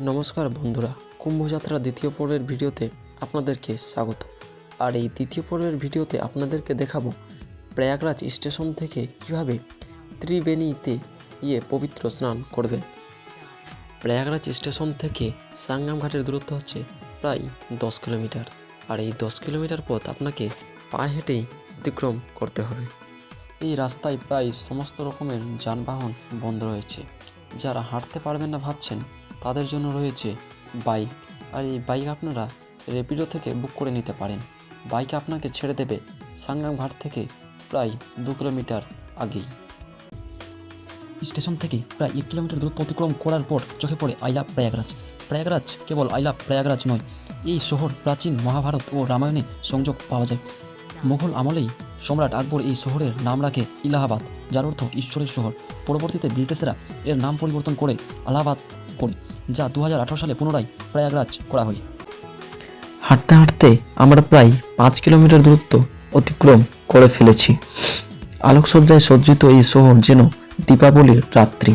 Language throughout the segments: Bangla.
নমস্কার বন্ধুরা, কুম্ভযাত্রা দ্বিতীয় পর্বের ভিডিওতে আপনাদেরকে স্বাগত। আর এই দ্বিতীয় পর্বের ভিডিওতে আপনাদেরকে দেখাবো প্রয়াগরাজ স্টেশন থেকে কিভাবে ত্রিবেণীতে পবিত্র স্নান করবেন। প্রয়াগরাজ স্টেশন থেকে সাঙ্গম ঘাটের দূরত্ব হচ্ছে প্রায় 10 কিলোমিটার। আর এই 10 কিলোমিটার পথ আপনাকে পায়ে হেঁটেই অতিক্রম করতে হবে। এই রাস্তায় প্রায় সমস্ত রকমের যানবাহন বন্ধ রয়েছে। যারা হাঁটতে পারবেন না ভাবছেন, তাদের জন্য রয়েছে বাইক। আর এই বাইক আপনারা র্যাপিডো থেকে বুক করে নিতে পারেন। বাইক আপনাকে ছেড়ে দেবে সাঙ্গম ঘাট থেকে প্রায় 2 কিলোমিটার আগেই। স্টেশন থেকে প্রায় 1 কিলোমিটার দূরত্ব অতিক্রম করার পর চোখে পড়ে I love Prayagraj. Prayagraj cable I love Prayagraj নয়, এই শহর প্রাচীন মহাভারত ও রামায়ণে সংযোগ পাওয়া যায়। মুঘল আমলেই সম্রাট আকবর এই শহরের নাম রাখে ইলাহাবাদ, যার অর্থ ঈশ্বরের শহর। পরবর্তীতে ব্রিটিশরা এর নাম পরিবর্তন করে আলাহাবাদ করে, যা 2018 সালে পুনরায় প্রয়াগরাজ করা হয়। হাঁটতে হাঁটতে আমরা প্রায় 5 কিলোমিটার দূরত্ব অতিক্রম করে ফেলেছি। আলোকসজ্জায় সজ্জিত এই শহর যেন দীপাবলির রাত্রি।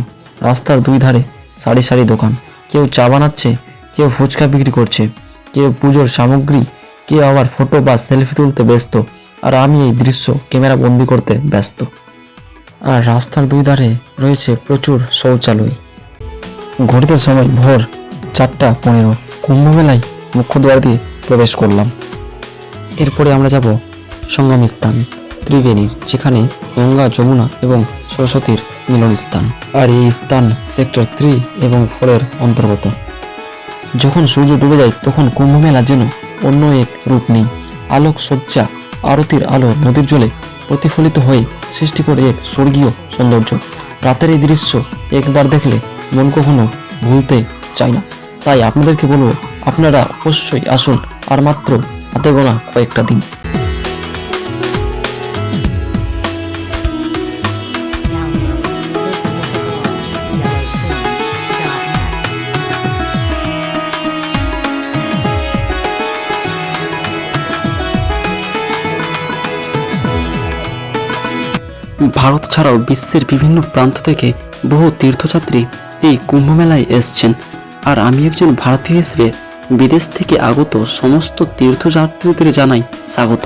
রাস্তার দুই ধারে সারি সারি দোকান। কেউ চা বানাচ্ছে, কেউ ফুচকা বিক্রি করছে, কেউ পুজোর সামগ্রী, কেউ আবার ফটো বা সেলফি তুলতে ব্যস্ত। আর আমি এই দৃশ্য ক্যামেরা বন্দি করতে ব্যস্ত। আর রাস্তার দুই ধারে রয়েছে প্রচুর শৌচালয়। ঘড়িতে সময় ভোর 4:15। কুম্ভমেলায় মুখ্য দ্বার দিয়ে প্রবেশ করলাম। এরপরে আমরা যাব সঙ্গম স্থান ত্রিবেণীর, যেখানে গঙ্গা, যমুনা এবং সরস্বতীর মিলন স্থান। আর এই স্থান সেক্টর 3 এবং 4 অন্তর্গত। যখন সূর্য ডুবে যায় তখন কুম্ভমেলা যেন অন্য এক রূপ নেই। আলোক সজ্জা, আরতির আলো নদীর জলে প্রতিফলিত হয়ে সৃষ্টি করে এক স্বর্গীয় সৌন্দর্য। রাতের এই দৃশ্য একবার দেখলে মন কখনো ভুলতে চায় না। তাই আপনাদেরকে বলবো, আপনারা অবশ্যই আসুন। আর মাত্র হাতে গোনা কয়েকটা দিন। ভারত ছাড়াও বিশ্বের বিভিন্ন প্রান্ত থেকে বহু তীর্থযাত্রী এই কুম্ভমেলায় এসছেন। আর আমি একজন ভারতীয় হিসেবে বিদেশ থেকে আগত সমস্ত তীর্থযাত্রীদের জানাই স্বাগত।